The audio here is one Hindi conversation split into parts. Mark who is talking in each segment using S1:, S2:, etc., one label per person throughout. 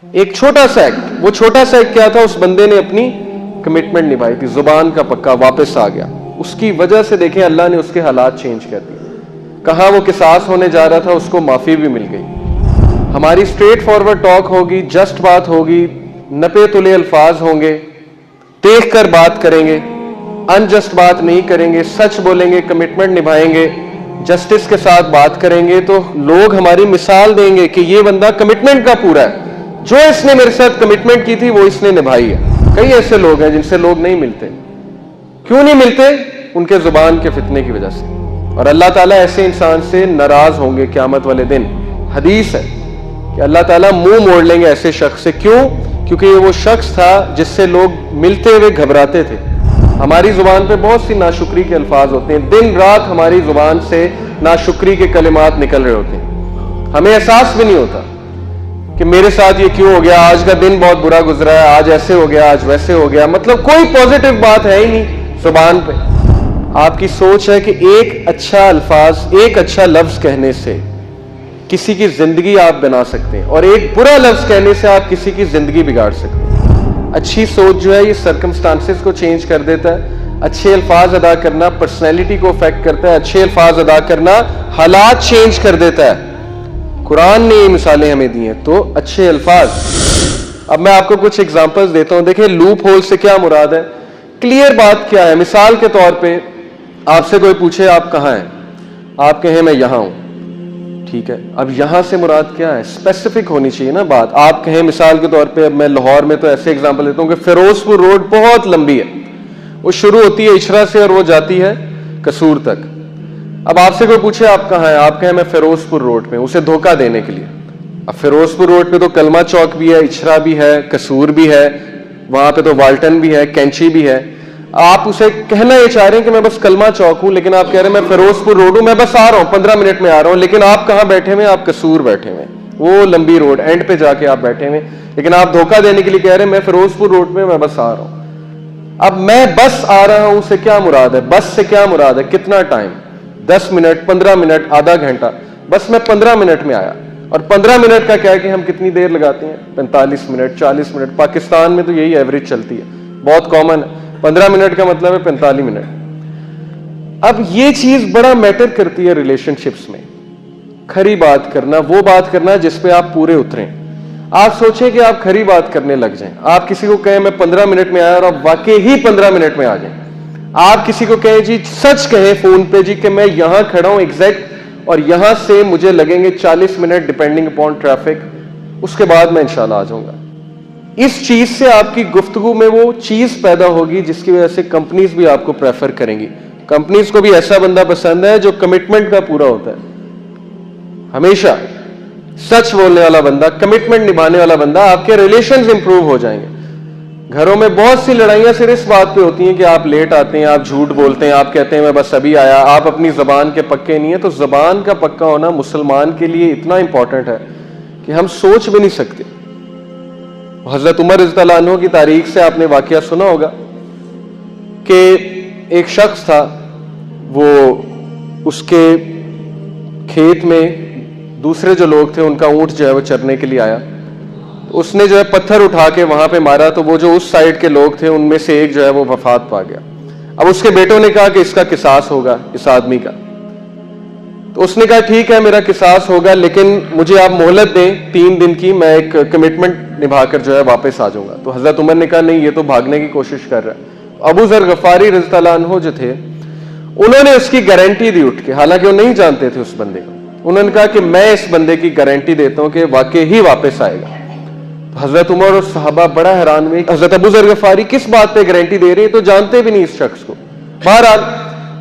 S1: एक छोटा सा एक्ट, वो छोटा सा एक्ट क्या था? उस बंदे ने अपनी कमिटमेंट निभाई थी, जुबान का पक्का, वापस आ गया। उसकी वजह से देखें अल्लाह ने उसके हालात चेंज कर दिए। कहां वो किसास होने जा रहा था, उसको माफी भी मिल गई। हमारी स्ट्रेट फॉरवर्ड टॉक होगी, जस्ट बात होगी, नपे तुले अल्फाज होंगे, देख कर बात करेंगे, अनजस्ट बात नहीं करेंगे, सच बोलेंगे, कमिटमेंट निभाएंगे, जस्टिस के साथ बात करेंगे, तो लोग हमारी मिसाल देंगे कि ये बंदा कमिटमेंट का पूरा है, जो इसने मेरे साथ कमिटमेंट की थी वो इसने निभाई है। कई ऐसे लोग हैं जिनसे लोग नहीं मिलते। क्यों नहीं मिलते? उनके जुबान के फितने की वजह से। और अल्लाह ताला ऐसे इंसान से नाराज होंगे क़यामत वाले दिन। हदीस है कि अल्लाह ताला मुंह मोड़ लेंगे ऐसे शख्स से। क्यों? क्योंकि ये वो शख्स था जिससे लोग मिलते हुए घबराते थे। हमारी जुबान पे बहुत सी नाशुक्री के अल्फाज होते हैं, दिन रात हमारी जुबान से नाशुक्री के कलिमात निकल रहे होते हैं, हमें एहसास भी नहीं होता कि मेरे साथ ये क्यों हो गया, आज का दिन बहुत बुरा गुजरा है, आज ऐसे हो गया, आज वैसे हो गया। मतलब कोई पॉजिटिव बात है ही नहीं जुबान पे। आपकी सोच है कि एक अच्छा अल्फाज, एक अच्छा लफ्ज कहने से किसी की जिंदगी आप बना सकते हैं, और एक बुरा लफ्ज कहने से आप किसी की जिंदगी बिगाड़ सकते हैं। अच्छी सोच जो है ये सर्कमस्टांसेस को चेंज कर देता है। अच्छे अल्फाज अदा करना पर्सनैलिटी को अफेक्ट करता है। अच्छे अल्फाज अदा करना हालात चेंज कर देता है। कुरान ने ये मिसालें हमें दी हैं। तो अच्छे अल्फाज, अब मैं आपको कुछ एग्जांपल्स देता हूं। देखिए लूप होल से क्या मुराद है, क्लियर बात क्या है। मिसाल के तौर पे आपसे कोई पूछे आप कहां हैं, आप कहें मैं यहां हूं, ठीक है। अब यहां से मुराद क्या है, स्पेसिफिक होनी चाहिए ना बात। आप कहें मिसाल के तौर पे, अब मैं लाहौर में तो ऐसे एग्जांपल देता हूं कि फिरोजपुर रोड बहुत लंबी है, वो शुरू होती है इशरा से और वो जाती है कसूर तक। अब आपसे कोई पूछे आप कहां हैं, आप कहें मैं फिरोजपुर रोड में, उसे धोखा देने के लिए। अब फिरोजपुर रोड पे तो कलमा चौक भी है, इशरा भी है, कसूर भी है, वहां पे तो वाल्टन भी है, कैंची भी है। आप उसे कहना ये चाह रहे हैं कि मैं बस कलमा चौक हूं, लेकिन आप कह रहे हैं मैं फिरोजपुर रोड हूं, मैं बस आ रहा हूं, 15 मिनट में आ रहा हूं। लेकिन आप कहां बैठे हुए? आप कसूर बैठे हुए, वो लंबी रोड एंड पे जाके आप बैठे हुए, लेकिन आप धोखा देने के लिए कह रहे हैं मैं फिरोजपुर रोड में, मैं बस आ रहा हूं। अब मैं बस आ रहा हूं से क्या मुराद है, बस से क्या मुराद है, कितना टाइम, 10 मिनट, 15 मिनट, आधा घंटा। बस मैं 15 मिनट में आया। और 15 मिनट का क्या है कि हम कितनी देर लगाते हैं, 45 मिनट, 40 मिनट। पाकिस्तान में तो यही एवरेज चलती है, बहुत कॉमन है। 15 मिनट का मतलब है 45 मिनट। अब ये चीज बड़ा मैटर करती है रिलेशनशिप्स में। खरी बात करना, वो बात करना जिसपे आप पूरे उतरें। आप सोचें कि आप खरी बात करने लग जाएं। आप किसी को कहें मैं 15 मिनट में आया और आप वाकई ही 15 मिनट में आ जाएं। आप किसी को कहें जी, सच कहें फोन पे जी कि मैं यहां खड़ा हूं एग्जैक्ट, और यहां से मुझे लगेंगे 40 मिनट डिपेंडिंग अपॉन ट्रैफिक, उसके बाद मैं इंशाल्लाह आ जाऊंगा। इस चीज से आपकी गुफ्तगू में वो चीज पैदा होगी जिसकी वजह से कंपनीज भी आपको प्रेफर करेंगी। कंपनीज को भी ऐसा बंदा पसंद है जो कमिटमेंट का पूरा होता है, हमेशा सच बोलने वाला बंदा, कमिटमेंट निभाने वाला बंदा। आपके रिलेशंस इंप्रूव हो जाएंगे। घरों में बहुत सी लड़ाइयां सिर्फ इस बात पे होती हैं कि आप लेट आते हैं, आप झूठ बोलते हैं, आप कहते हैं मैं बस अभी आया, आप अपनी जबान के पक्के नहीं है। तो जबान का पक्का होना मुसलमान के लिए इतना इंपॉर्टेंट है कि हम सोच भी नहीं सकते। हजरत उमर रज़ियल्लाहु अन्हु की तारीख से आपने वाकया सुना होगा कि एक शख्स था, वो उसके खेत में दूसरे जो लोग थे उनका ऊंट जो है वो चरने के लिए आया। तो उसने जो है पत्थर उठा के वहां पे मारा, तो वो जो उस साइड के लोग थे उनमें से एक जो है वो वफात पा गया। अब उसके बेटों ने कहा कि इसका किसास होगा इस आदमी का। तो उसने कहा ठीक है मेरा किसास होगा, लेकिन मुझे आप मोहलत दें 3 दिन की, मैं एक कमिटमेंट निभाकर जो है वापस आ जाऊंगा। तो हजरत उमर ने कहा नहीं, ये तो भागने की कोशिश कर रहा है। अबू जर गफारी रज़ियल्लाहु अन्हु जो थे, उन्होंने उसकी गारंटी दी उठ के, हालांकि वो नहीं जानते थे उस बंदे को। उन्होंने कहा कि मैं इस बंदे की गारंटी देता हूं कि वाकई ही वापस आएगा। तो हजरत उमर और सहाबा बड़ा हैरान हुए, हजरत अबू जर गफारी किस बात पे गारंटी दे रहे हैं, तो जानते भी नहीं इस शख्स को। बहरहाल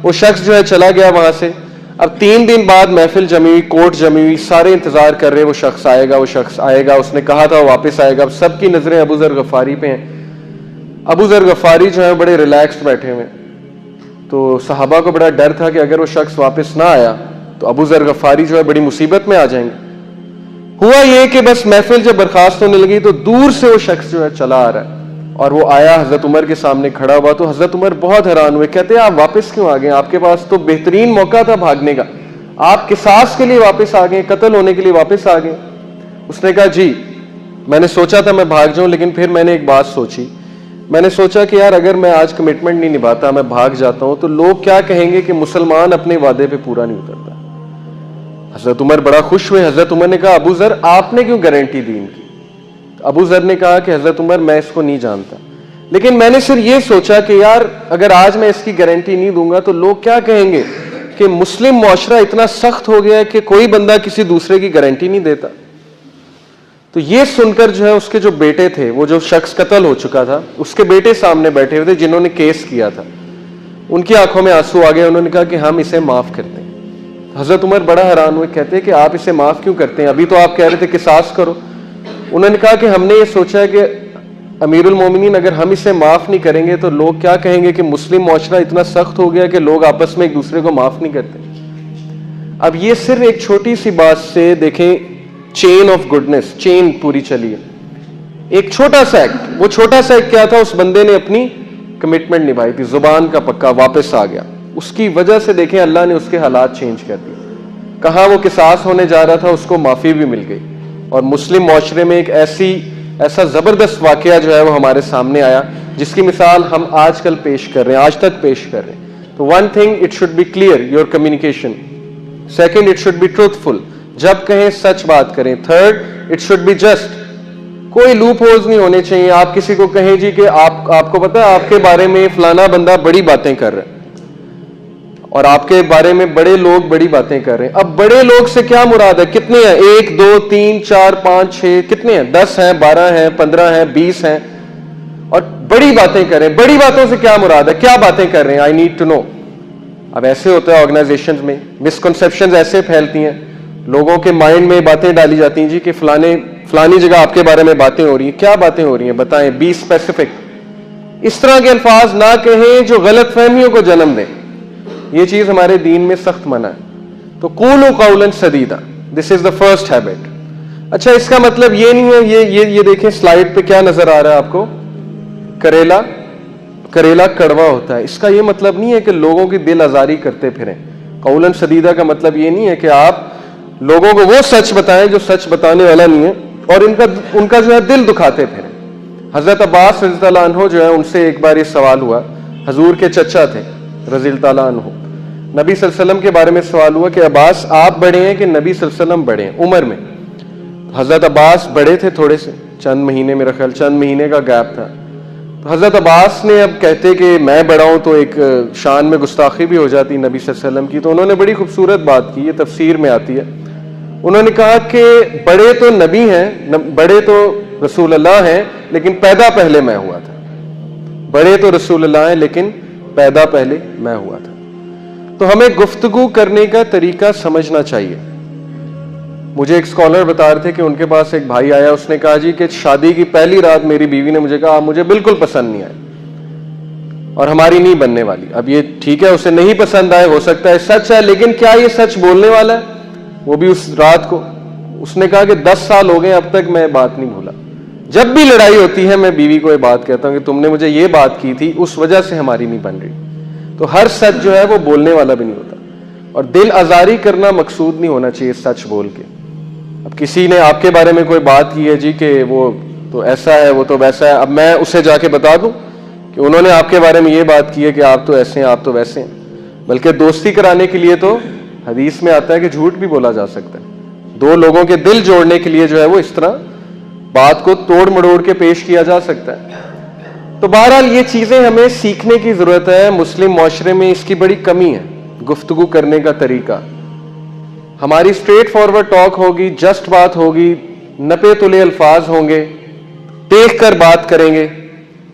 S1: वो शख्स जो है चला गया वहां से। अब 3 दिन बाद महफिल जमी हुई, कोर्ट जमी हुई, सारे इंतजार कर रहे वो शख्स आएगा, वो शख्स आएगा, उसने कहा था वो वापस आएगा। अब सबकी नजरें अबू जर गफारी पे हैं। अबू जर गफारी जो है बड़े रिलैक्स्ड बैठे हुए। तो सहाबा को बड़ा डर था कि अगर वो शख्स वापस ना आया तो अबू जर गफारी जो है बड़ी मुसीबत में आ जाएंगे। हुआ ये कि बस महफिल जब बर्खास्त होने लगी तो दूर से वो शख्स जो है चला आ रहा है, और वो आया हजरत उमर के सामने खड़ा हुआ। तो हजरत उमर बहुत हैरान हुए, कहते हैं आप वापस क्यों आ गए, आपके पास तो बेहतरीन मौका था भागने का, आप किसास के लिए वापस आ गए, कत्ल होने के लिए वापस आ गए। उसने कहा जी मैंने सोचा था मैं भाग जाऊं, लेकिन फिर मैंने एक बात सोची। मैंने सोचा कि यार अगर मैं आज कमिटमेंट नहीं निभाता, मैं भाग जाता हूं, तो लोग क्या कहेंगे कि मुसलमान अपने वादे पे पूरा नहीं उतरता। हजरत उमर बड़ा खुश हुए। हजरत उमर ने कहा अबू जर आपने क्यों गारंटी दी इनकी? अबू जर ने कहा कि हजरत उमर मैं इसको नहीं जानता, लेकिन मैंने सिर्फ ये सोचा कि यार अगर आज मैं इसकी गारंटी नहीं दूंगा तो लोग क्या कहेंगे कि मुस्लिम मुआशरा इतना सख्त हो गया है कि कोई बंदा किसी दूसरे की गारंटी नहीं देता। तो ये सुनकर जो है उसके जो बेटे थे, वो जो शख्स कत्ल हो चुका था, उसके बेटे सामने बैठे हुए थे जिन्होंने केस किया था, उनकी आंखों में आंसू आ गए। उन्होंने कहा कि हम इसे माफ करते हैं। हजरत उमर बड़ा हैरान हुए, कहते हैं कि आप इसे माफ क्यों करते हैं? अभी तो आप कह रहे थे किसास करो। उन्होंने कहा कि हमने ये सोचा कि अमीरुल मोमिनीन अगर हम इसे माफ नहीं करेंगे तो लोग क्या कहेंगे कि मुस्लिम मुआशरा इतना सख्त हो गया कि लोग आपस में एक दूसरे को माफ नहीं करते। अब ये सिर्फ एक छोटी सी बात से देखें चेन ऑफ गुडनेस, चेन पूरी चली है। एक छोटा सा एक्ट, वो छोटा सा एक्ट क्या था? उस बंदे ने अपनी कमिटमेंट निभाई थी, जुबान का पक्का, वापस आ गया। उसकी वजह से देखें अल्लाह ने उसके हालात चेंज कर दिए। कहां वो किसास होने जा रहा था, उसको माफी भी मिल गई। और मुस्लिम मुआशरे में एक ऐसा जबरदस्त वाकया जो है वो हमारे सामने आया, जिसकी मिसाल हम आजकल पेश कर रहे हैं, आज तक पेश कर रहे हैं। तो one thing, it should be clear your communication. Second, it should be truthful, जब कहें सच बात करें। Third, it should be just, कोई लूप होल्स नहीं होने चाहिए। आप किसी को कहें जी कि आपको पता है आपके बारे में फलाना बंदा बड़ी बातें कर रहा है, और आपके बारे में बड़े लोग बड़ी बातें कर रहे हैं। अब बड़े लोग से क्या मुराद है? कितने हैं? 1 2 3 4 5 6, कितने हैं? 10 हैं, 12 हैं, 15 हैं, 20 हैं, और बड़ी बातें कर रहे हैं। बड़ी बातों से क्या मुराद है? क्या बातें कर रहे हैं? I need to know. अब ऐसे होता है ऑर्गेनाइजेशन में, मिसकंसेप्शंस ऐसे फैलती हैं, लोगों के माइंड में बातें डाली जाती हैं जी कि फलानी जगह आपके बारे में बातें हो रही हैं। क्या बातें हो रही हैं बताएं, बी स्पेसिफिक। इस तरह के अल्फाज ना कहें जो गलत फहमियों को जन्म दें। ये चीज हमारे दीन में सख्त मना है। तो कूलू कौलन सदीदा, this is the first habit. अच्छा, इसका मतलब ये नहीं है, ये देखें स्लाइड पे क्या नजर आ रहा है आपको, करेला कड़वा होता है। इसका ये मतलब नहीं है कि लोगों की दिल आजारी करते फिरें। कौलन सदीदा का मतलब ये नहीं है कि आप लोगों को वो सच बताएं जो सच बताने वाला नहीं है, और उनका जो है दिल दुखाते फिरें। हजरत अब्बास रज़ियल्लाहु अन्हु जो है, उनसे एक बार ये सवाल हुआ, हजूर के चचा थे रज़ियल्लाहु अन्हु, नबी सल्लल्लाहु अलैहि वसल्लम के बारे में सवाल हुआ कि अब्बास आप बड़े हैं कि नबी सल्लल्लाहु अलैहि वसल्लम बड़े हैं उम्र में? हजरत अब्बास बड़े थे थोड़े से, चंद महीने, मेरा ख्याल चंद महीने का गैप था। तो हजरत अब्बास ने अब कहते कि मैं बड़ा हूं तो एक शान में गुस्ताखी भी हो जाती नबी सल्लल्लाहु अलैहि वसल्लम की। तो उन्होंने बड़ी खूबसूरत बात की, ये तफसीर में आती है। उन्होंने कहा कि बड़े तो नबी हैं, बड़े तो रसूल अल्लाह हैं, लेकिन पैदा पहले मैं हुआ था। बड़े तो रसूल अल्लाह हैं, लेकिन पैदा पहले मैं हुआ था। तो हमें गुफ्तगू करने का तरीका समझना चाहिए। मुझे एक स्कॉलर बता रहे थे कि उनके पास एक भाई आया, उसने कहा जी कि शादी की पहली रात मेरी बीवी ने मुझे कहा आप मुझे बिल्कुल पसंद नहीं आए और हमारी नहीं बनने वाली। अब ये ठीक है, उसे नहीं पसंद आए, हो सकता है सच है, लेकिन क्या ये सच बोलने वाला है? वो भी उस रात को उसने कहा कि 10 साल हो गए अब तक मैं बात नहीं भूला। जब भी लड़ाई होती है मैं बीवी को ये बात कहता हूं कि तुमने मुझे ये बात की थी, उस वजह से हमारी नहीं बन रही। तो हर सच जो है वो बोलने वाला भी नहीं होता, और दिल आजारी करना मकसूद नहीं होना चाहिए सच बोल के। अब किसी ने आपके बारे में कोई बात की है जी कि वो तो ऐसा है, वो तो वैसा है, अब मैं उसे जाके बता दूं कि उन्होंने आपके बारे में ये बात की है कि आप तो ऐसे हैं, आप तो वैसे हैं। बल्कि दोस्ती कराने के लिए तो हदीस में आता है कि झूठ भी बोला जा सकता है। दो लोगों के दिल जोड़ने के लिए जो है वो इस तरह बात को तोड़ मड़ोड़ के पेश किया जा सकता है। तो बहरहाल ये चीजें हमें सीखने की जरूरत है। मुस्लिम मुआशरे में इसकी बड़ी कमी है, गुफ्तगू करने का तरीका। हमारी स्ट्रेट फॉरवर्ड टॉक होगी, जस्ट बात होगी, नपे तुले अल्फाज होंगे, देख कर बात करेंगे,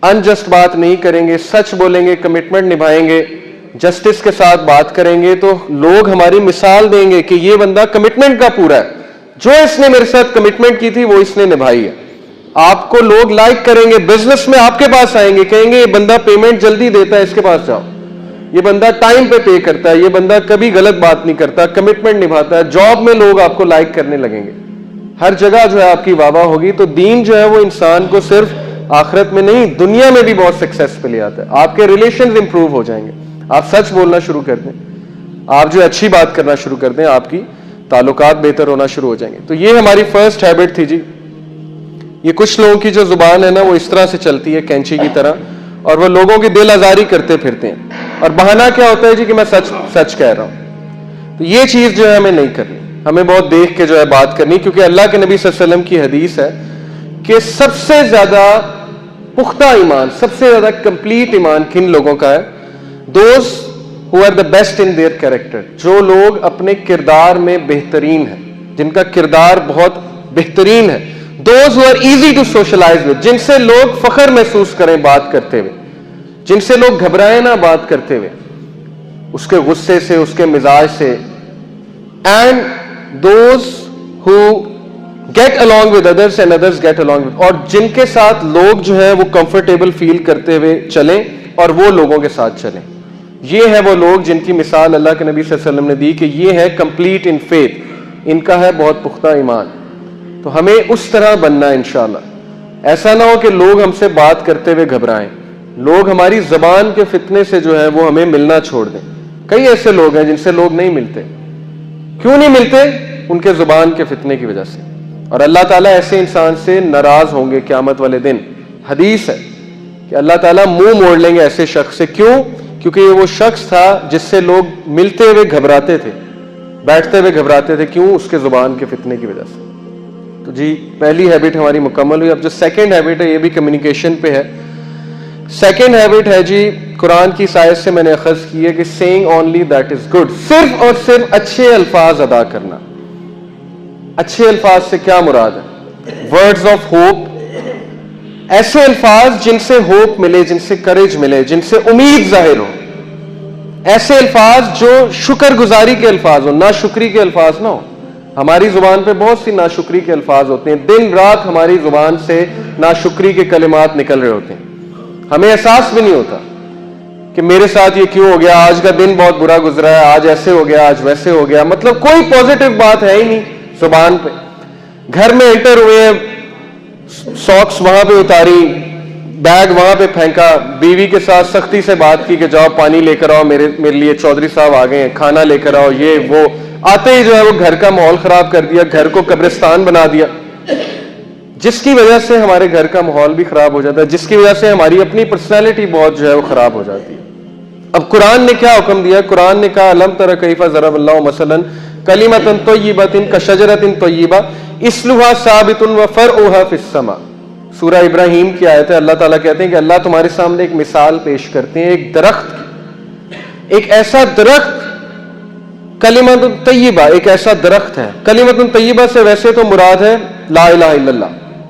S1: अनजस्ट बात नहीं करेंगे, सच बोलेंगे, कमिटमेंट निभाएंगे, जस्टिस के साथ बात करेंगे, तो लोग हमारी मिसाल देंगे कि ये बंदा कमिटमेंट का पूरा है, जो इसने मेरे साथ कमिटमेंट की थी वो इसने निभाई है। आपको लोग लाइक करेंगे, बिजनेस में आपके पास आएंगे, कहेंगे ये बंदा पेमेंट जल्दी देता है, इसके पास जाओ, ये बंदा टाइम पे पे करता है, ये बंदा कभी गलत बात नहीं करता, कमिटमेंट निभाता है। जॉब में लोग आपको लाइक करने लगेंगे, हर जगह जो है आपकी वाहवाह होगी। तो दीन जो है वो इंसान को सिर्फ आखिरत में नहीं, दुनिया में भी बहुत सक्सेस पे ले आता है। आपके रिलेशंस इंप्रूव हो जाएंगे, आप सच बोलना शुरू कर दें, आप जो अच्छी बात करना शुरू कर दें, आपकी ताल्लुकात बेहतर होना शुरू हो जाएंगे। तो ये हमारी फर्स्ट हैबिट थी जी, ये कुछ लोगों की जो जुबान है ना वो इस तरह से चलती है कैंची की तरह, और वो लोगों की दिल आजारी करते फिरते हैं, और बहाना क्या होता है जी कि मैं सच सच कह रहा हूं। तो ये चीज जो है हमें नहीं करनी, हमें बहुत देख के जो है बात करनी, क्योंकि अल्लाह के नबी सल्लल्लाहु अलैहि वसल्लम की हदीस है कि सबसे ज्यादा पुख्ता ईमान, सबसे ज्यादा कंप्लीट ईमान किन लोगों का है? Those who are the best in their character, जो लोग अपने किरदार में बेहतरीन है, जिनका किरदार बहुत बेहतरीन है। Those who are easy to socialise with, जिनसे लोग फख्र महसूस करें बात करते हुए, जिनसे लोग घबराए ना बात करते हुए उसके गुस्से से, उसके मिजाज से। And those who get along with others and others get along with, और जिनके साथ लोग जो है वो कंफर्टेबल फील करते हुए चलें और वो लोगों के साथ चलें। ये है वो लोग जिनकी मिसाल अल्लाह के नबी सल्लल्लाहु अलैहि वसल्लम ने दी कि ये है कंप्लीट इन फेथ, इनका है बहुत पुख्ता ईमान। तो हमें उस तरह बनना है इंशाअल्लाह। ऐसा ना हो कि लोग हमसे बात करते हुए घबराएं, लोग हमारी जबान के फितने से जो है वो हमें मिलना छोड़ दें। कई ऐसे लोग हैं जिनसे लोग नहीं मिलते। क्यों नहीं मिलते? उनके जुबान के फितने की वजह से। और अल्लाह ताला ऐसे इंसान से नाराज होंगे क़यामत वाले दिन। हदीस है कि अल्लाह ताला मुंह मोड़ लेंगे ऐसे शख्स से। क्यों? क्योंकि ये वो शख्स था जिससे लोग मिलते हुए घबराते थे, बैठते हुए घबराते थे। क्यों? उसके जुबान के फितने की वजह से। तो जी पहली हैबिट हमारी मुकम्मल हुई। अब जो सेकंड हैबिट है ये भी कम्युनिकेशन पे है। सेकंड हैबिट है जी, कुरान की आयत से मैंने अखज़ की है कि saying only that is good, सिर्फ और सिर्फ अच्छे अल्फाज अदा करना। अच्छे अल्फाज से क्या मुराद है? वर्ड्स ऑफ होप, ऐसे अल्फाज जिनसे होप मिले, जिनसे करेज मिले, जिनसे उम्मीद जाहिर हो। ऐसे अल्फाज जो शुक्रगुजारी के अल्फाज हो, ना शुक्री के अल्फाज ना हो। हमारी जुबान पे बहुत सी नाशुक्री के अल्फाज होते हैं, दिन रात हमारी जुबान से नाशुक्री के कलिमात निकल रहे होते हैं। हमें एहसास भी नहीं होता कि मेरे साथ ये क्यों हो गया, आज का दिन बहुत बुरा गुजरा है, आज ऐसे हो गया, आज वैसे हो गया। मतलब कोई पॉजिटिव बात है ही नहीं जुबान पे। घर में एंटर हुए, सॉक्स वहां पे उतारी, बैग वहां पे फेंका, बीवी के साथ सख्ती से बात की कि जाओ पानी लेकर आओ, मेरे लिए चौधरी साहब आ गए हैं, खाना लेकर आओ, ये वो। आते ही जो है वो घर का माहौल खराब कर दिया, घर को कब्रिस्तान बना दिया, जिसकी वजह से हमारे घर का माहौल भी खराब हो जाता है, जिसकी वजह से हमारी अपनी पर्सनैलिटी बहुत जो है वो खराब हो जाती है। अब कुरान ने क्या हुक्म दिया? कुरान ने कहा अलम तरा कैफा ज़रबल्लाहु मसलन कलिमतन तय्यबतिन कशजरतिन तय्यबा इस्लुहा साबितुन व फरउहा फिस्समा। सूरह इब्राहिम की आयत है। अल्लाह ताला कहते हैं कि अल्लाह तुम्हारे सामने एक मिसाल पेश करते हैं एक दरख्त की। एक ऐसा दरख्त, कलिमतुन तय्यबा एक ऐसा दरख्त है। कलिमतुन तय्यबा से वैसे तो मुराद है ला इलाहा इल्लल्लाह,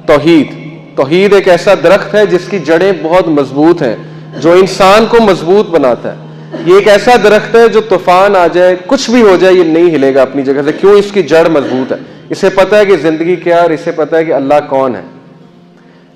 S1: तौहीद। तौहीद एक ऐसा दरख्त है जिसकी जड़ें बहुत मजबूत हैं, जो इंसान को मजबूत बनाता है। ये एक ऐसा दरख्त है जो तूफान आ जाए, कुछ भी हो जाए, ये नहीं हिलेगा अपनी जगह से। क्यों? इसकी जड़ मजबूत है। इसे पता है कि जिंदगी क्या है और इसे पता है कि अल्लाह कौन है।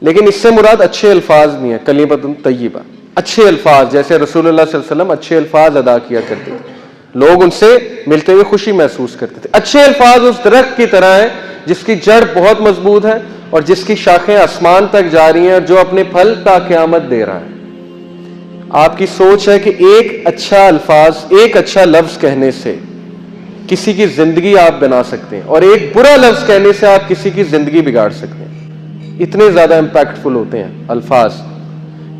S1: लेकिन इससे मुराद अच्छे अल्फाज नहीं है। कलिमतुन तय्यबा अच्छे अल्फाज, जैसे रसूलुल्लाह सल्लल्लाहु अलैहि वसल्लम अच्छे अल्फाज अदा किया करते थे, लोग उनसे मिलते हुए खुशी महसूस करते थे। अच्छे अल्फाज उस दरख्त की तरह है जिसकी जड़ बहुत मजबूत है और जिसकी शाखें आसमान तक जा रही हैं और जो अपने फल ता क़यामत दे रहा है। आपकी सोच है कि एक अच्छा अल्फाज, एक अच्छा लफ्ज कहने से किसी की जिंदगी आप बना सकते हैं, और एक बुरा लफ्ज कहने से आप किसी की जिंदगी बिगाड़ सकते हैं। इतने ज्यादा इंपैक्टफुल होते हैं अल्फाज।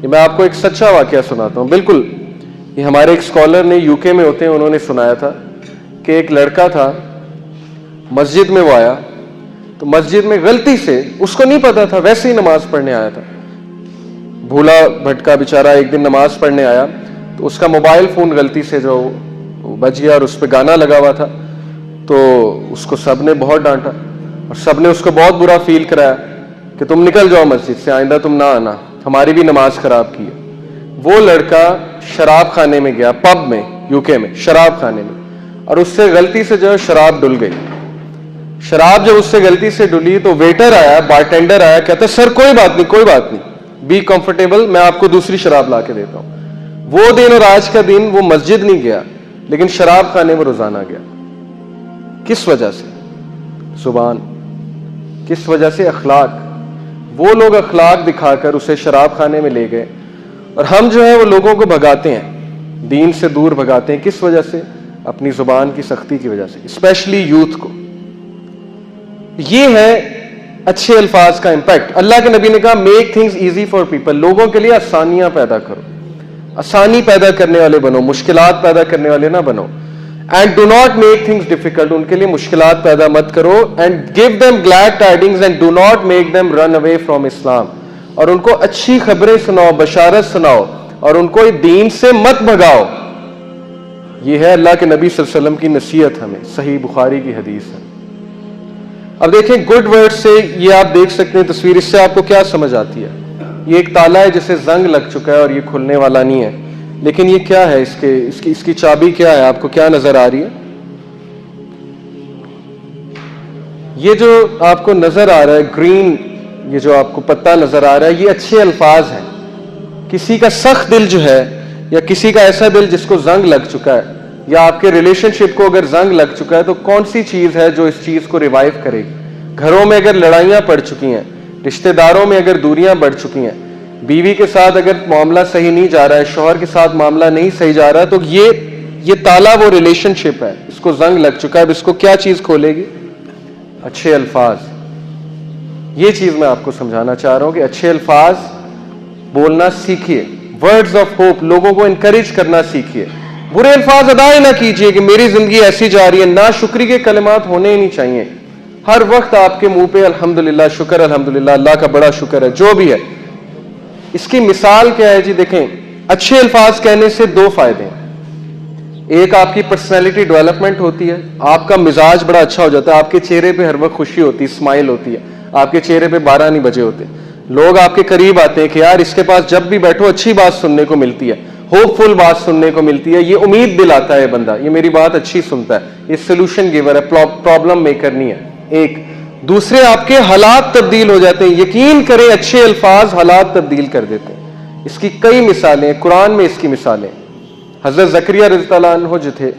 S1: ये मैं आपको एक सच्चा वाकया सुनाता हूं। बिल्कुल, ये हमारे एक स्कॉलर ने, यूके में होते हैं, उन्होंने सुनाया था कि एक लड़का था, मस्जिद में वो आया, तो मस्जिद में गलती से, उसको नहीं पता था, वैसे ही नमाज पढ़ने आया था, भूला भटका बेचारा, एक दिन नमाज पढ़ने आया तो उसका मोबाइल फोन गलती से जो बज गया और उस पर गाना लगा हुआ था। तो उसको सबने बहुत डांटा और सबने उसको बहुत बुरा फील कराया कि तुम निकल जाओ मस्जिद से, आइंदा तुम ना आना, हमारी भी नमाज खराब की है। वो लड़का शराब खाने में गया, पब में, यूके में शराब खाने में, और उससे गलती से जो है शराब डुल गई। शराब जब उससे गलती से डुली तो वेटर आया, बारटेंडर आया, कहता सर कोई बात नहीं, कोई बात नहीं, बी कंफर्टेबल, मैं आपको दूसरी शराब ला के देता हूं। वो दिन और आज का दिन वो मस्जिद नहीं गया, लेकिन शराब खाने में रोजाना गया। किस वजह से? जुबान। किस वजह से? अखलाक। वो लोग अखलाक दिखाकर उसे शराब खाने में ले गए, और हम जो है वो लोगों को भगाते हैं, दीन से दूर भगाते हैं। किस वजह से? अपनी जुबान की सख्ती की वजह से, स्पेशली यूथ को। ये है अच्छे अल्फाज का इंपैक्ट। अल्लाह के नबी ने कहा make things easy for people, लोगों के लिए आसानियां पैदा करो, आसानी पैदा करने वाले बनो, मुश्किलात पैदा करने वाले ना बनो। And do not make things difficult, उनके लिए मुश्किलात पैदा मत करो। And give them glad tidings and do not make them run away from Islam, और उनको अच्छी खबरें सुनाओ, बशारत सुनाओ, और उनको दीन से मत भगाओ। यह है अल्लाह के नबी सल्लल्लाहु अलैहि वसल्लम की नसीहत हमें, सही बुखारी की हदीस है। अब देखें गुड वर्ड से, ये आप देख सकते हैं तस्वीर, इससे आपको क्या समझ आती है। ये एक ताला है जिसे जंग लग चुका है और ये खुलने वाला नहीं है, लेकिन ये क्या है, इसकी चाबी क्या है, आपको क्या नजर आ रही है? ये जो आपको नजर आ रहा है ग्रीन, ये जो आपको पत्ता नजर आ रहा है, ये अच्छे अल्फाज हैं। किसी का सख्त दिल जो है, या किसी का ऐसा दिल जिसको जंग लग चुका है, या आपके रिलेशनशिप को अगर जंग लग चुका है, तो कौन सी चीज है जो इस चीज को रिवाइव करेगी? घरों में अगर लड़ाइयां पड़ चुकी हैं, रिश्तेदारों में अगर दूरियां बढ़ चुकी हैं, बीवी के साथ अगर मामला सही नहीं जा रहा है, शौहर के साथ मामला नहीं सही जा रहा है, तो ये ताला वो रिलेशनशिप है, इसको जंग लग चुका है। अब इसको क्या चीज खोलेगी? अच्छे अल्फाज। ये चीज मैं आपको समझाना चाह रहा हूं कि अच्छे अल्फाज बोलना सीखिए, वर्ड्स ऑफ होप, लोगों को इंकरेज करना सीखिए। बुरे अल्फाज अदा ही ना कीजिए कि मेरी जिंदगी ऐसी जा रही है, ना शुक्री के कलिमात होने ही नहीं चाहिए। हर वक्त आपके मुंह पे अल्हम्दुलिल्लाह, शुक्र अल्हम्दुलिल्लाह, अल्लाह का बड़ा शुक्र है, जो भी है। इसकी मिसाल क्या है जी? देखें, अच्छे अल्फाज कहने से दो फायदे हैं। एक, आपकी पर्सनैलिटी डेवलपमेंट होती है, आपका मिजाज बड़ा अच्छा हो जाता है, आपके चेहरे पे हर वक्त खुशी होती है, स्माइल होती है, आपके चेहरे पे 12 नहीं बजे होते। लोग आपके करीब आते हैं कि यार इसके पास जब भी बैठो अच्छी बात सुनने को मिलती है, होपफुल बात सुनने को मिलती है, ये उम्मीद दिलाता है बंदा, ये मेरी बात अच्छी सुनता है, ये सोल्यूशन गिवर है, प्रॉब्लम मेकर नहीं है। एक दूसरे, आपके हालात तब्दील हो जाते हैं। यकीन करें, अच्छे अल्फाज हालात तब्दील कर देते हैं। इसकी कई मिसालें हैं, कुरान में इसकी मिसालें। हजरत ज़करिया रज़ियल्लाहु अन्हु जो थे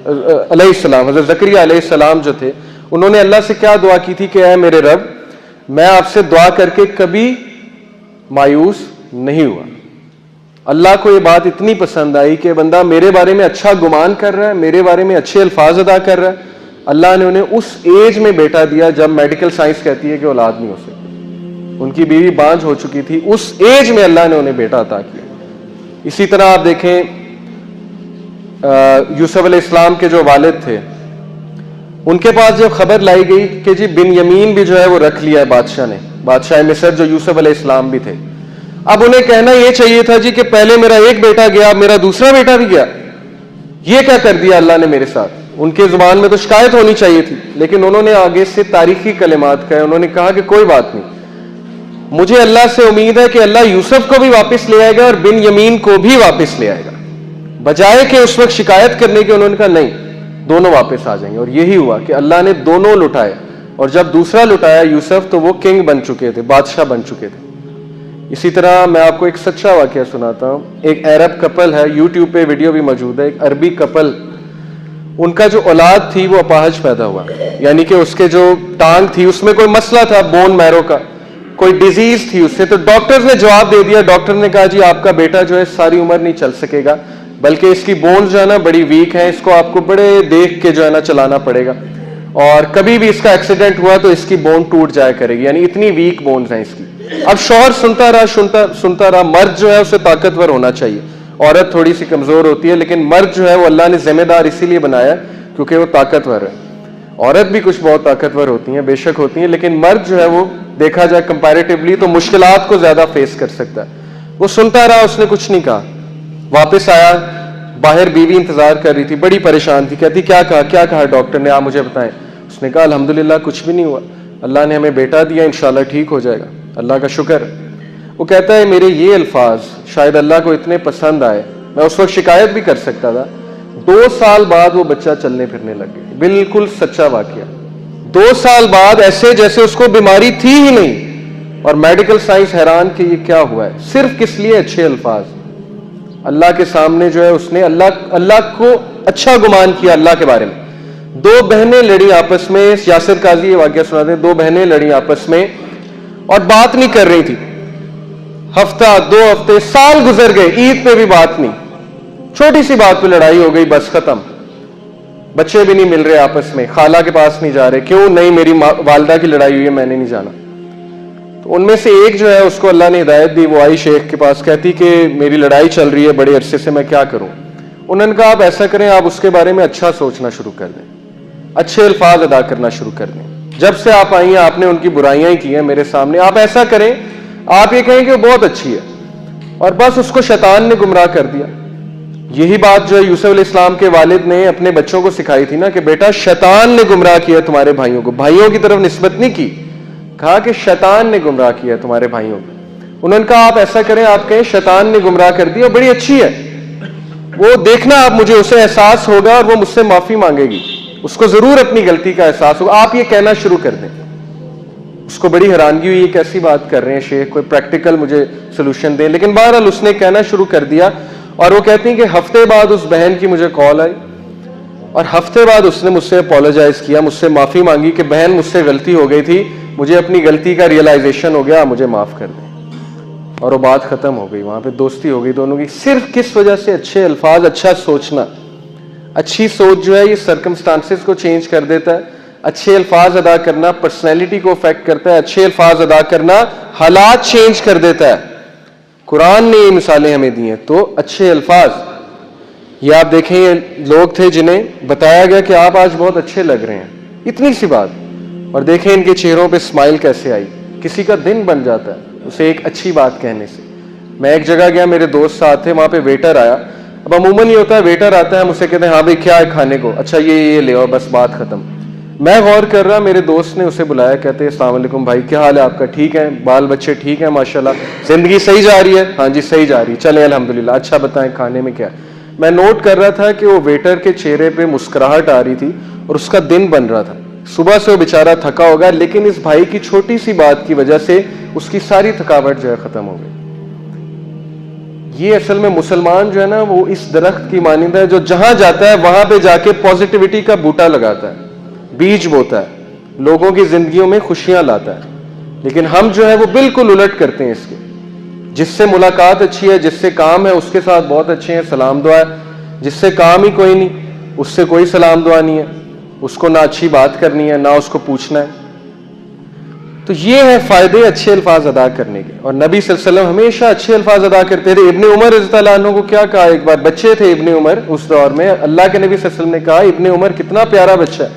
S1: अलैहिस्सलाम, हजरत ज़करिया अलैहिस्सलाम जो थे, उन्होंने अल्लाह से क्या दुआ की थी कि ऐ मेरे रब, मैं आपसे दुआ करके कभी मायूस नहीं हुआ। अल्लाह को ये बात इतनी पसंद आई कि बंदा मेरे बारे में अच्छा गुमान कर रहा है, मेरे बारे में अच्छे अल्फाज अदा कर रहा है। अल्लाह ने उन्हें उस एज में बेटा दिया जब मेडिकल साइंस कहती है कि औलाद नहीं हो सकती। उनकी बीवी बांझ हो चुकी थी, उस एज में अल्लाह ने उन्हें बेटा अता किया। इसी तरह आप देखें, यूसुफ अलैहिस्सलाम के जो वालिद थे, उनके पास जब खबर लाई गई कि जी बिन्यामीन भी जो है वो रख लिया है बादशाह ने, बादशाह मिस्र जो यूसुफ अलैहिस्सलाम भी थे। अब उन्हें कहना यह चाहिए था जी कि पहले मेरा एक बेटा गया, मेरा दूसरा बेटा भी गया, ये क्या कर दिया अल्लाह ने मेरे साथ। उनके जुबान में तो शिकायत होनी चाहिए थी, लेकिन उन्होंने आगे से तारीखी कलिमात कहे। उन्होंने कहा कि कोई बात नहीं, मुझे अल्लाह से उम्मीद है कि अल्लाह यूसुफ को भी वापस ले आएगा और बिन्यामीन को भी वापस ले आएगा। बजाय कि उस वक्त शिकायत करने के, उन्होंने कहा नहीं, दोनों वापस आ जाएंगे। और यही हुआ कि अल्लाह ने दोनों लुटाए, और जब दूसरा लुटाया यूसुफ, तो वो किंग बन चुके थे, बादशाह बन चुके थे। इसी तरह मैं आपको एक सच्चा वाकया सुनाता हूँ। एक अरब कपल है, यूट्यूब पे वीडियो भी मौजूद है, एक अरबी कपल, उनका जो औलाद थी वो अपाहज पैदा हुआ, यानी कि उसके जो टांग थी उसमें कोई मसला था, बोन मैरो का कोई डिजीज थी उससे। तो डॉक्टर्स ने जवाब दे दिया, डॉक्टर ने कहा जी आपका बेटा जो है सारी उम्र नहीं चल सकेगा, बल्कि इसकी बोन्स जो है ना बड़ी वीक है, इसको आपको बड़े देख के जो है ना चलाना पड़ेगा, और कभी भी इसका एक्सीडेंट हुआ तो इसकी बोन टूट जाया करेगी, यानी इतनी वीक बोन्स हैं इसकी। अब शौहर सुनता रहा, मर्द जो है उसे ताकतवर होना चाहिए, औरत थोड़ी सी कमजोर होती है, लेकिन मर्द जो है वो अल्लाह ने जिम्मेदार इसीलिए बनाया क्योंकि वो ताकतवर है। औरत भी कुछ बहुत ताकतवर होती हैं, बेशक होती हैं, लेकिन मर्द जो है वो देखा जाए कंपैरेटिवली तो मुश्किलात को ज्यादा फेस कर सकता है। वो सुनता रहा, उसने कुछ नहीं कहा। वापस आया, बाहर बीवी इंतजार कर रही थी, बड़ी परेशान थी, कहती क्या कहा डॉक्टर ने, आप मुझे बताएं। उसने कहा अल्हम्दुलिल्लाह कुछ भी नहीं हुआ, अल्लाह ने हमें बेटा दिया, इंशाल्लाह ठीक हो जाएगा, अल्लाह का शुक्र। वो कहता है मेरे ये अल्फाज शायद अल्लाह को इतने पसंद आए, मैं उस वक्त शिकायत भी कर सकता था। 2 साल बाद वो बच्चा चलने फिरने लग गया, बिल्कुल सच्चा वाकया। 2 साल बाद ऐसे जैसे उसको बीमारी थी ही नहीं, और मेडिकल साइंस हैरान कि ये क्या हुआ है। सिर्फ किस लिए? अच्छे अल्फाज। अल्लाह के सामने जो है उसने अल्लाह को अच्छा गुमान किया अल्लाह के बारे में। 2 बहनें लड़ी आपस में, यासिर काजी ये वाकया सुनाते हैं, 2 बहनें लड़ी आपस में और बात नहीं कर रही थी। हफ्ता, 2 हफ्ते, साल गुजर गए, ईद पे भी बात नहीं, छोटी सी बात पे लड़ाई हो गई, बस खत्म। बच्चे भी नहीं मिल रहे आपस में, खाला के पास नहीं जा रहे, क्यों नहीं, मेरी वालदा की लड़ाई हुई है, मैंने नहीं जाना। तो उनमें से एक जो है उसको अल्लाह ने हिदायत दी, वो आई शेख के पास, कहती कि मेरी लड़ाई चल रही है बड़े अरसे से, मैं क्या करूं। उन्होंने कहा आप ऐसा करें, आप उसके बारे में अच्छा सोचना शुरू कर दें, अच्छे अल्फाज अदा करना शुरू कर दें। जब से आप आई हैं आपने उनकी बुराइयां ही की हैं मेरे सामने, आप ऐसा करें, आप ये कहें कि वो बहुत अच्छी है, और बस उसको शैतान ने गुमराह कर दिया। यही बात जो है यूसुफ अलैहिस्सलाम के वालिद ने अपने बच्चों को सिखाई थी ना, कि बेटा शैतान ने गुमराह किया तुम्हारे भाइयों को, भाइयों की तरफ निस्बत नहीं की, कहा कि शैतान ने गुमराह किया तुम्हारे भाइयों को। उन्होंने कहा आप ऐसा करें, आप कहें शैतान ने गुमराह कर दिया, बड़ी अच्छी है, वो देखना आप, मुझे उसे एहसास होगा और वो मुझसे माफी मांगेगी, उसको जरूर अपनी गलती का एहसास होगा, आप ये कहना शुरू कर दें। उसको बड़ी हैरानगी हुई, ये कैसी बात कर रहे हैं शेख, कोई प्रैक्टिकल मुझे सोल्यूशन दें। लेकिन बहरहाल उसने कहना शुरू कर दिया, और वो कहती हैं कि हफ्ते बाद उस बहन की मुझे कॉल आई, और हफ्ते बाद उसने मुझसे अपोलोजाइज किया, मुझसे माफी मांगी कि बहन मुझसे गलती हो गई थी, मुझे अपनी गलती का रियलाइजेशन हो गया, मुझे माफ कर दें। और वो बात खत्म हो गई, वहां पे दोस्ती हो गई दोनों की। सिर्फ किस वजह से? अच्छे अल्फाज, अच्छा सोचना। अच्छी सोच जो है ये सर्कमस्टांसेस को चेंज कर देता है। अच्छे अल्फाज अदा करना पर्सनैलिटी को अफेक्ट करता है, अच्छे अल्फाज अदा करना हालात चेंज कर देता है। कुरान ने ये मिसालें हमें दी हैं। तो अच्छे अल्फाज, ये आप देखें, ये लोग थे जिन्हें बताया गया कि आप आज बहुत अच्छे लग रहे हैं, इतनी सी बात, और देखें इनके चेहरों पे स्माइल कैसे आई। किसी का दिन बन जाता है उसे एक अच्छी बात कहने से। मैं एक जगह गया, मेरे दोस्त साथ थे, वहां पे वेटर आया। अब अमूमन ये होता है, वेटर आता है, मुझसे कहते हैं हाँ भाई क्या है खाने को, अच्छा ये ले आओ, बस बात खत्म। मैं गौर कर रहा, मेरे दोस्त ने उसे बुलाया, कहते हैं अस्सलाम वालेकुम भाई, क्या हाल है आपका, ठीक है, बाल बच्चे ठीक है माशाल्लाह, जिंदगी सही जा रही है, हाँ जी सही जा रही है, चले अल्हम्दुलिल्लाह, अच्छा बताएं खाने में क्या है। मैं नोट कर रहा था कि वो वेटर के चेहरे पे मुस्कुराहट आ रही थी और उसका दिन बन रहा था। सुबह से वो बेचारा थका होगा, लेकिन इस भाई की छोटी सी बात की वजह से उसकी सारी थकावट जो है खत्म हो गई। ये असल में मुसलमान जो है ना, वो इस दरख्त की मानिंदा है जो जहां जाता है वहां पे जाके पॉजिटिविटी का बूटा लगाता है, बीज बोता है, लोगों की जिंदगियों में खुशियां लाता है। लेकिन हम जो है वो बिल्कुल उलट करते हैं इसके। जिससे मुलाकात अच्छी है, जिससे काम है, उसके साथ बहुत अच्छे हैं, सलाम दुआ है। जिससे काम ही कोई नहीं, उससे कोई सलाम दुआ नहीं है, उसको ना अच्छी बात करनी है, ना उसको पूछना है। तो ये है फायदे अच्छे अल्फाज अदा करने के। और नबी सल्लल्लाहु अलैहि वसल्लम हमेशा अच्छे अल्फाज अदा करते थे। इब्ने उमर रज़ियल्लाहु अन्हु को क्या कहा, एक बार बच्चे थे इब्ने उमर उस दौर में, अल्लाह के नबी सल्लल्लाहु अलैहि वसल्लम ने कहा इब्ने उमर कितना प्यारा बच्चा है,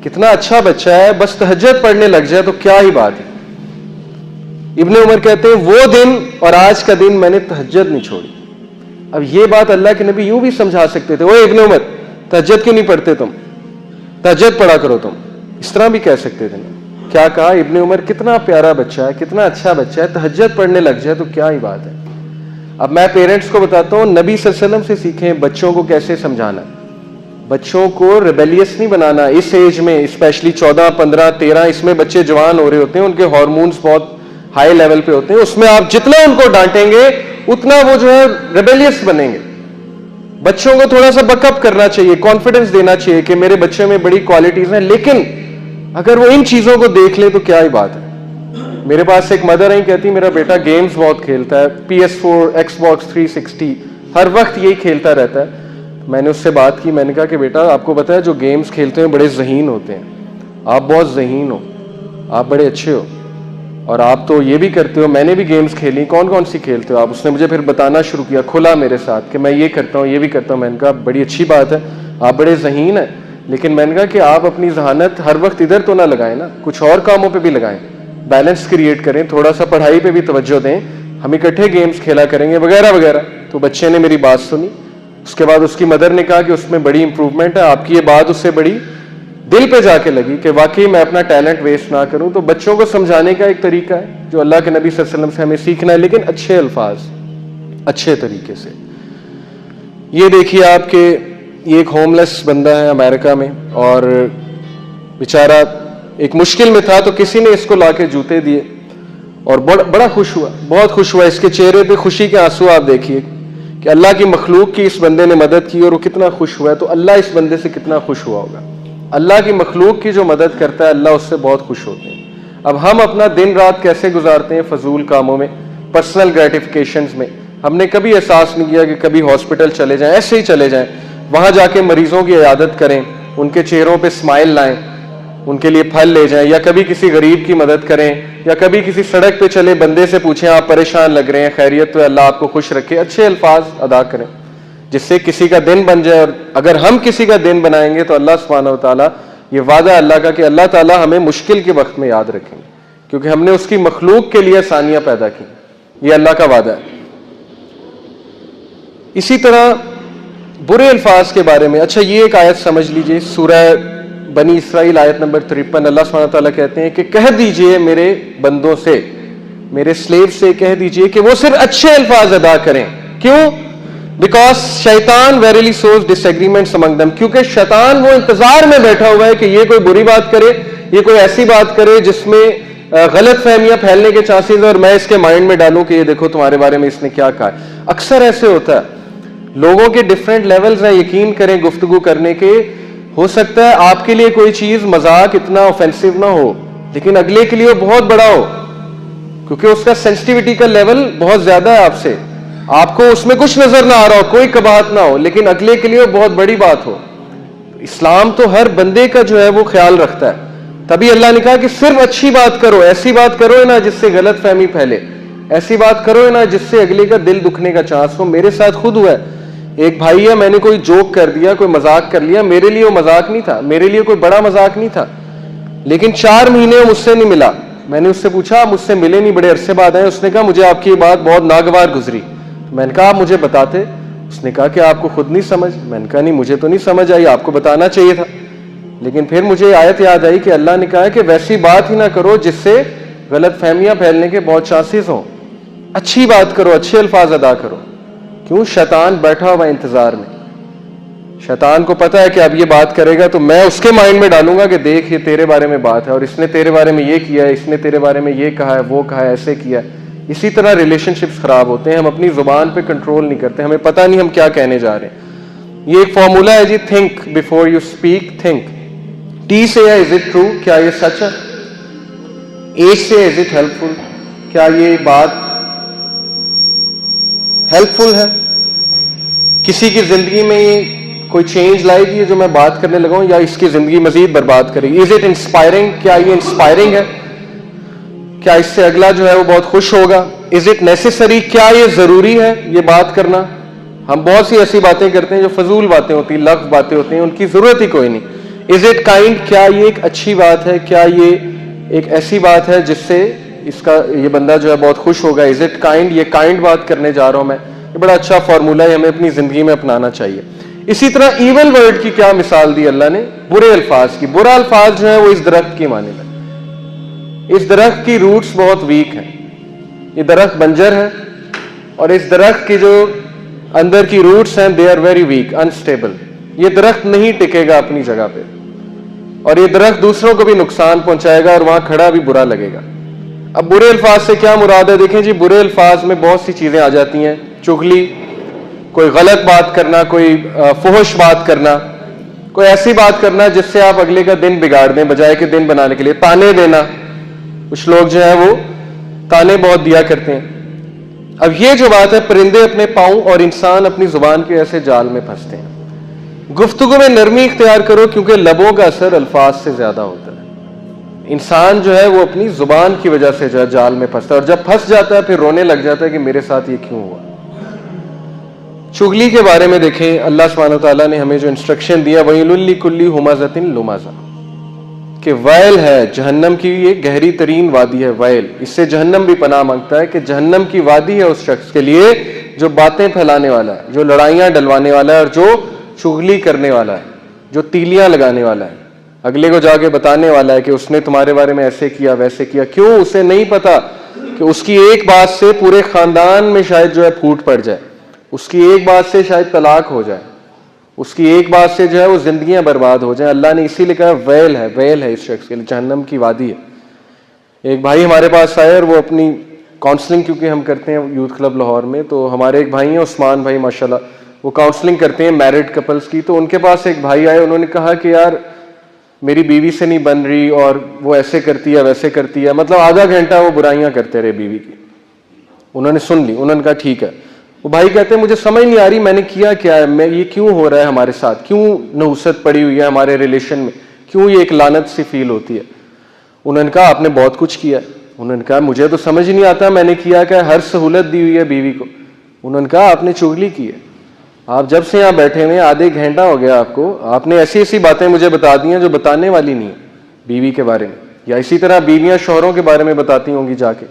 S1: कितना अच्छा बच्चा है, बस तहज्जुद पढ़ने लग जाए तो क्या ही बात है। इब्ने उमर कहते हैं वो दिन और आज का दिन मैंने तहज्जुद नहीं छोड़ी। अब ये बात अल्लाह के नबी यूं भी समझा सकते थे, ओए इब्ने उमर तहज्जुद क्यों नहीं पढ़ते तुम, तहज्जुद पढ़ा करो तुम, इस तरह भी कह सकते थे ना। क्या कहा, इब्ने उमर कितना प्यारा बच्चा है, कितना अच्छा बच्चा है, तहज्जुद पढ़ने लग जाए तो क्या ही बात है। अब मैं पेरेंट्स को बताता हूँ, नबी सल्लल्लाहु अलैहि वसल्लम से सीखें बच्चों को कैसे समझाना, बच्चों को रिबेलियस नहीं बनाना। इस एज में स्पेशली 14, 15, 13, इसमें बच्चे जवान हो रहे होते हैं, उनके हार्मोन्स बहुत हाई लेवल पे होते हैं, उसमें आप जितना उनको डांटेंगे उतना वो जो है रिबेलियस बनेंगे। बच्चों को थोड़ा सा बकअप करना चाहिए, कॉन्फिडेंस देना चाहिए कि मेरे बच्चे में बड़ी क्वालिटीज हैं, लेकिन अगर वो इन चीजों को देख ले तो क्या ही बात है। मेरे पास एक मदर है, कहती मेरा बेटा गेम्स बहुत खेलता है, PS4, Xbox 360 हर वक्त यही खेलता रहता है। मैंने उससे बात की, मैंने कहा कि बेटा आपको पता है जो गेम्स खेलते हैं बड़े ज़हीन होते हैं, आप बहुत ज़हीन हो, आप बड़े अच्छे हो, और आप तो ये भी करते हो, मैंने भी गेम्स खेली, कौन कौन सी खेलते हो आप। उसने मुझे फिर बताना शुरू किया, खुला मेरे साथ कि मैं ये करता हूँ, ये भी करता हूँ। मैंने कहा बड़ी अच्छी बात है, आप बड़े ज़हीन हैं, लेकिन मैंने कहा कि आप अपनी जहानत हर वक्त इधर तो ना लगाएं ना, कुछ और कामों पे भी लगाएं, बैलेंस क्रिएट करें, थोड़ा सा पढ़ाई पे भी तवज्जो दें, हम इकट्ठे गेम्स खेला करेंगे वगैरह वगैरह। तो बच्चे ने मेरी बात सुनी। उसके बाद उसकी मदर ने कहा कि उसमें बड़ी इंप्रूवमेंट है, आपकी ये बात उससे बड़ी दिल पे जाके लगी कि वाकई मैं अपना टैलेंट वेस्ट ना करूं। तो बच्चों को समझाने का एक तरीका है जो अल्लाह के नबी सल्लल्लाहु अलैहि वसल्लम से हमें सीखना है, लेकिन अच्छे अल्फाज, अच्छे तरीके से। ये देखिए आपके, ये एक होमलेस बंदा है अमेरिका में, और बेचारा एक मुश्किल में था, तो किसी ने इसको लाके जूते दिए और बड़ा खुश हुआ, बहुत खुश हुआ। इसके चेहरे पे खुशी के आंसू आप देखिए कि अल्लाह की मखलूक की इस बंदे ने मदद की और वो कितना खुश हुआ है। तो अल्लाह इस बंदे से कितना खुश हुआ होगा। अल्लाह की मखलूक की जो मदद करता है अल्लाह उससे बहुत खुश होते हैं। अब हम अपना दिन रात कैसे गुजारते हैं फजूल कामों में, पर्सनल ग्रेटिफिकेशंस में। हमने कभी एहसास नहीं किया कि कभी हॉस्पिटल चले जाएं, ऐसे ही चले जाएं, वहां जाके मरीजों की इयादत करें, उनके चेहरों पे स्माइल लाएं, उनके लिए फल ले जाएं, या कभी किसी गरीब की मदद करें, या कभी किसी सड़क पे चले बंदे से पूछें आप परेशान लग रहे हैं, खैरियत तो अल्लाह आपको खुश रखे, अच्छे अल्फाज अदा करें जिससे किसी का दिन बन जाए। और अगर हम किसी का दिन बनाएंगे तो अल्लाह सुब्हानहू व तआला, ये वादा अल्लाह का कि अल्लाह ताला हमें मुश्किल के वक्त में याद रखेंगे, क्योंकि हमने उसकी मखलूक के लिए आसानियां पैदा की। ये अल्लाह का वादा है। इसी तरह बुरे अल्फाज के बारे में, अच्छा ये एक आयत समझ लीजिए, सूरह बनी इसराइल आयत नंबर 53, अल्लाह सुब्हानहू व तआला कहते हैं कि कह दीजिए मेरे बंदों से, मेरे स्लेव से कह दीजिए कि वो सिर्फ अच्छे अल्फाज अदा करें। क्यों? बिकॉज शैतान वेरीली सोज डिसएग्रीमेंट्स अमंग देम, क्योंकि शैतान वो इंतजार में बैठा हुआ है कि ये कोई बुरी बात करे, ये कोई ऐसी बात करे जिसमें गलत फहमियां फैलने के चांसेस है, और मैं इसके माइंड में डालूं कि ये देखो तुम्हारे बारे में इसने क्या कहा है। अक्सर ऐसे होता है, लोगों के डिफरेंट लेवल्स हैं, यकीन करें गुफ्तगू करने के। हो सकता है आपके लिए कोई चीज मजाक इतना ऑफेंसिव ना हो, लेकिन अगले के लिए वो बहुत बड़ा हो, क्योंकि उसका सेंसिटिविटी का लेवल बहुत ज्यादा है आपसे। आपको उसमें कुछ नजर ना आ रहा हो, कोई कबाहत ना हो, लेकिन अगले के लिए वो बहुत बड़ी बात हो। इस्लाम तो हर बंदे का जो है वो ख्याल रखता है। तभी अल्लाह ने कहा कि सिर्फ अच्छी बात करो, ऐसी बात करो ना जिससे गलत फहमी फैले, ऐसी बात करो ना जिससे अगले का दिल दुखने का चांस हो। मेरे साथ खुद हुआ है, एक भाई है, मैंने कोई जोक कर दिया, कोई मजाक कर लिया, मेरे लिए वो मजाक नहीं था, मेरे लिए कोई बड़ा मजाक नहीं था, लेकिन 4 महीने वो मुझसे नहीं मिला। मैंने उससे पूछा आप मुझसे मिले नहीं, बड़े अरसे बाद आए। उसने कहा मुझे आपकी बात बहुत नागवार गुजरी। मैंने कहा आप मुझे बताते। उसने कहा कि आपको खुद नहीं समझ। मैंने कहा नहीं, मुझे तो नहीं समझ आई, आपको बताना चाहिए था। लेकिन फिर मुझे आयत याद आई कि अल्लाह ने कहा है कि वैसी बात ही ना करो जिससे गलत फहमियां फैलने के बहुत चांसेस हों। अच्छी बात करो, अच्छे अल्फाज अदा करो। क्यों? शैतान बैठा हुआ इंतजार में। शैतान को पता है कि अब ये बात करेगा तो मैं उसके माइंड में डालूंगा कि देख ये तेरे बारे में बात है, और इसने तेरे बारे में ये किया है, इसने तेरे बारे में ये कहा है, वो कहा है, ऐसे किया है। इसी तरह रिलेशनशिप्स खराब होते हैं। हम अपनी जुबान पे कंट्रोल नहीं करते, हमें पता नहीं हम क्या कहने जा रहे हैं। ये एक फॉर्मूला है जी, think before you speak, think. T से है इज इट ट्रू, क्या ये सच है? एच से इज इट हेल्पफुल, क्या ये बात हेल्पफुल है? किसी की जिंदगी में ये कोई चेंज लाएगी जो मैं बात करने लगा हूं, या इसकी जिंदगी मजीद बर्बाद करेगी? इज इट इंस्पायरिंग, क्या ये इंस्पायरिंग है? क्या इससे अगला जो है वो बहुत खुश होगा? इज इट नेसेसरी, क्या ये जरूरी है ये बात करना? हम बहुत सी ऐसी बातें करते हैं जो फजूल बातें होती हैं, लफ्ज बातें होती हैं, उनकी जरूरत ही कोई नहीं। इज इट काइंड, क्या ये एक अच्छी बात है, क्या ये एक ऐसी बात है जिससे इसका ये बंदा जो है बहुत खुश होगा? इज इट काइंड, ये काइंड बात करने जा रहा हूं मैं। ये बड़ा अच्छा फॉर्मूला है, हमें अपनी जिंदगी में अपनाना चाहिए। इसी तरह ईवल वर्ड की क्या मिसाल दी अल्लाह ने? बुरे अल्फाज की। बुरा अल्फाज जो है वो इस दरख्त की माने है। इस दरख्त की रूट्स बहुत वीक हैं, ये दरख्त बंजर है, और इस दरख्त की जो अंदर की रूट्स हैं they are very weak, unstable. ये दरख्त नहीं टिकेगा अपनी जगह पे, और ये दरख्त दूसरों को भी नुकसान पहुंचाएगा, और वहां खड़ा भी बुरा लगेगा। अब बुरे अल्फाज से क्या मुराद है? देखें जी, बुरे अल्फाज में बहुत सी चीजें आ जाती हैं। चुगली, कोई गलत बात करना, कोई फुहश बात करना, कोई ऐसी बात करना जिससे आप अगले का दिन बिगाड़ दें बजाय के दिन बनाने के लिए। ताने देना, कुछ लोग जो है वो ताने बहुत दिया करते हैं। अब ये जो बात है, परिंदे अपने पांव और इंसान अपनी जुबान के ऐसे जाल में फंसते हैं। गुफ्तगू में नरमी इख्तियार करो, क्योंकि लबों का असर अल्फाज से ज्यादा होता है। इंसान जो है वो अपनी जुबान की वजह से जो है जाल में फंसता है, और जब फंस जाता है फिर रोने लग जाता है कि मेरे साथ ये क्यों हुआ। चुगली के बारे में देखें, अल्लाह सुब्हानहू तआला ने हमें जो इंस्ट्रक्शन दिया, वैलुल लिकुल्ली हुमाज़तिन लुमाज़ा, कि वैल है जहन्नम की, ये गहरी तरीन वादी है वैल। इससे जहन्नम भी पनाह मांगता है कि जहन्नम की वादी है उस शख्स के लिए जो बातें फैलाने वाला है, जो लड़ाइयां डलवाने वाला है, और जो चुगली करने वाला है, जो तीलियां लगाने वाला है, अगले को जाके बताने वाला है कि उसने तुम्हारे बारे में ऐसे किया वैसे किया। क्यों? उसे नहीं पता कि उसकी एक बात से पूरे खानदान में शायद जो है फूट पड़ जाए, उसकी एक बात से शायद तलाक हो जाए, उसकी एक बात से जो है वो जिंदगियां बर्बाद हो जाए। अल्लाह ने इसीलिए कहा वैल है, वैल है इस शख्स के लिए, जहन्नम की वादी है। एक भाई हमारे पास आए, और वो अपनी काउंसलिंग, क्योंकि हम करते हैं यूथ क्लब लाहौर में, तो हमारे एक भाई हैं उस्मान भाई, माशाल्लाह, वो काउंसलिंग करते हैं मैरिड कपल्स की। तो उनके पास एक भाई आए, उन्होंने कहा कि यार मेरी बीवी से नहीं बन रही, और वो ऐसे करती है वैसे करती है। मतलब आधा घंटा वो बुराइयां करते रहे बीवी की। उन्होंने सुन ली, उन्होंने कहा ठीक है। वो भाई कहते हैं मुझे समझ नहीं आ रही मैंने किया क्या है, मैं ये क्यों हो रहा है हमारे साथ, क्यों नहुसत पड़ी हुई है हमारे रिलेशन में, क्यों ये एक लानत सी फील होती है? उन्होंने कहा आपने बहुत कुछ किया है। उन्होंने कहा मुझे तो समझ नहीं आता मैंने किया क्या, हर सहूलत दी हुई है बीवी को। उन्होंने कहा आपने चुगली की है, आप जब से यहाँ बैठे हुए आधे घंटा हो गया आपको, आपने ऐसी ऐसी बातें मुझे बता दी हैं जो बताने वाली नहीं है बीवी के बारे में, या इसी तरह बीवियां शौहरों के बारे में बताती होंगी जाके।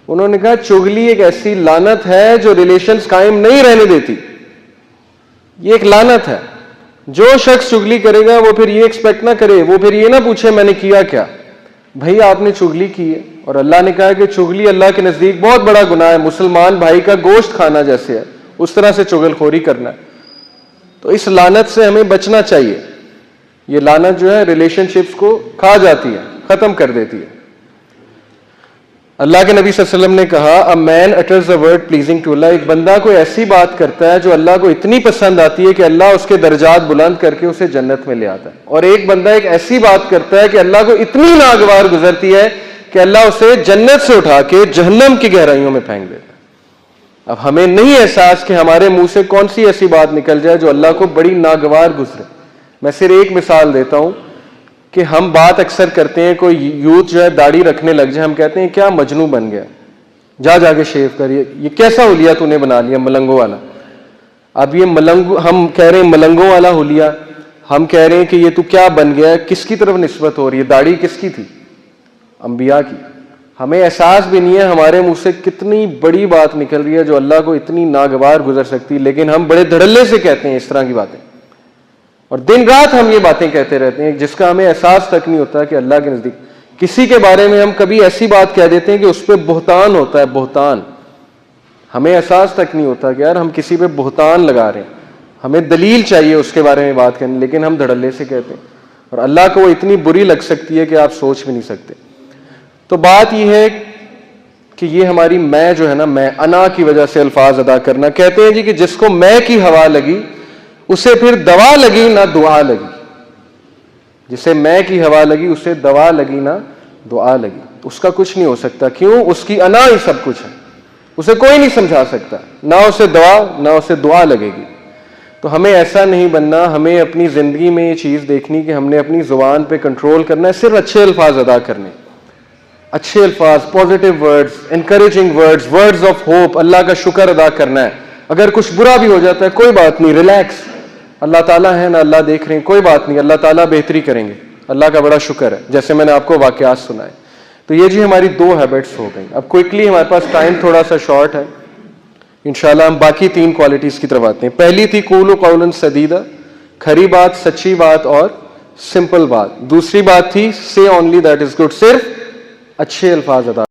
S1: उन्होंने कहा चुगली एक ऐसी लानत है जो रिलेशंस कायम नहीं रहने देती, ये एक लानत है। जो शख्स चुगली करेगा वो फिर ये एक्सपेक्ट ना करे, वो फिर ये ना पूछे मैंने किया क्या, भाई आपने चुगली की है। और अल्लाह ने कहा कि चुगली अल्लाह के नजदीक बहुत बड़ा गुनाह है, मुसलमान भाई का गोश्त खाना जैसे है, उस तरह से चुगलखोरी करना है। तो इस लानत से हमें बचना चाहिए। ये लानत जो है रिलेशनशिप्स को खा जाती है, खत्म कर देती है। अल्लाह के नबी सल्लल्लाहु अलैहि वसल्लम ने कहा a man utters a word pleasing to Allah, एक बंदा कोई ऐसी बात करता है जो अल्लाह को इतनी पसंद आती है कि अल्लाह उसके दर्जात बुलंद करके उसे जन्नत में ले आता है। और एक बंदा एक ऐसी बात करता है कि अल्लाह को इतनी नागवार गुजरती है कि अल्लाह उसे जन्नत से उठा के जहन्नम की गहराइयों में फेंक देता है। अब हमें नहीं एहसास कि हमारे मुंह से कौन सी ऐसी बात निकल जाए जो अल्लाह को बड़ी नागवार गुजरे। मैं सिर्फ एक मिसाल देता हूं कि हम बात अक्सर करते हैं, कोई यूथ जो है दाढ़ी रखने लग जाए, हम कहते हैं क्या मजनू बन गया, जा जाके शेव करिए, ये कैसा हुलिया तूने बना लिया मलंगों वाला। अब ये मलंगो, हम कह रहे हैं मलंगों वाला हुलिया, हम कह रहे हैं कि ये तू क्या बन गया है, किसकी तरफ निस्बत हो रही है, दाढ़ी किसकी थी, अंबिया की। हमें एहसास भी नहीं है हमारे मुंह से कितनी बड़ी बात निकल रही है जो अल्लाह को इतनी नागवार गुजर सकती है, लेकिन हम बड़े धड़ल्ले से कहते हैं इस तरह की बातें, और दिन रात हम ये बातें कहते रहते हैं जिसका हमें एहसास तक नहीं होता कि अल्लाह के नजदीक किसी के बारे में हम कभी ऐसी बात कह देते हैं कि उस पर बुहतान होता है, बुहतान। हमें एहसास तक नहीं होता कि यार हम किसी पे बुहतान लगा रहे हैं, हमें दलील चाहिए उसके बारे में बात करनी, लेकिन हम धड़ल्ले से कहते हैं और अल्लाह को वो इतनी बुरी लग सकती है कि आप सोच भी नहीं सकते। तो बात यह है कि ये हमारी मैं जो है ना, मैं अना की वजह से अल्फाज अदा करना। कहते हैं जी कि जिसको मैं की हवा लगी उसे फिर दवा लगी ना दुआ लगी, जिसे मैं की हवा लगी उसे दवा लगी ना दुआ लगी, उसका कुछ नहीं हो सकता। क्यों? उसकी अना ही सब कुछ है, उसे कोई नहीं समझा सकता, ना उसे दवा ना उसे दुआ लगेगी। तो हमें ऐसा नहीं बनना, हमें अपनी जिंदगी में ये चीज देखनी कि हमने अपनी जुबान पे कंट्रोल करना है, सिर्फ अच्छे अल्फाज अदा करने, अच्छे अल्फाज, positive words, encouraging words, words of hope, Allah का शुक्र अदा करना है। अगर कुछ बुरा भी हो जाता है कोई बात नहीं, रिलैक्स, अल्लाह ताला है ना, अल्लाह देख रहे हैं, कोई बात नहीं, अल्लाह ताला बेहतरी करेंगे, अल्लाह का बड़ा शुक्र है, जैसे मैंने आपको वाकयात सुनाए। तो ये जी हमारी 2 हैबिट्स हो गई। अब क्विकली, हमारे पास टाइम थोड़ा सा शॉर्ट है, इंशाल्लाह हम बाकी 3 क्वालिटीज की तरफ आते हैं। पहली थी कूलु कौलन सदीदा, खरी बात, सच्ची बात और सिंपल बात। दूसरी बात थी से ओनली दैट इज गुड, सिर्फ अच्छे अल्फाज अदा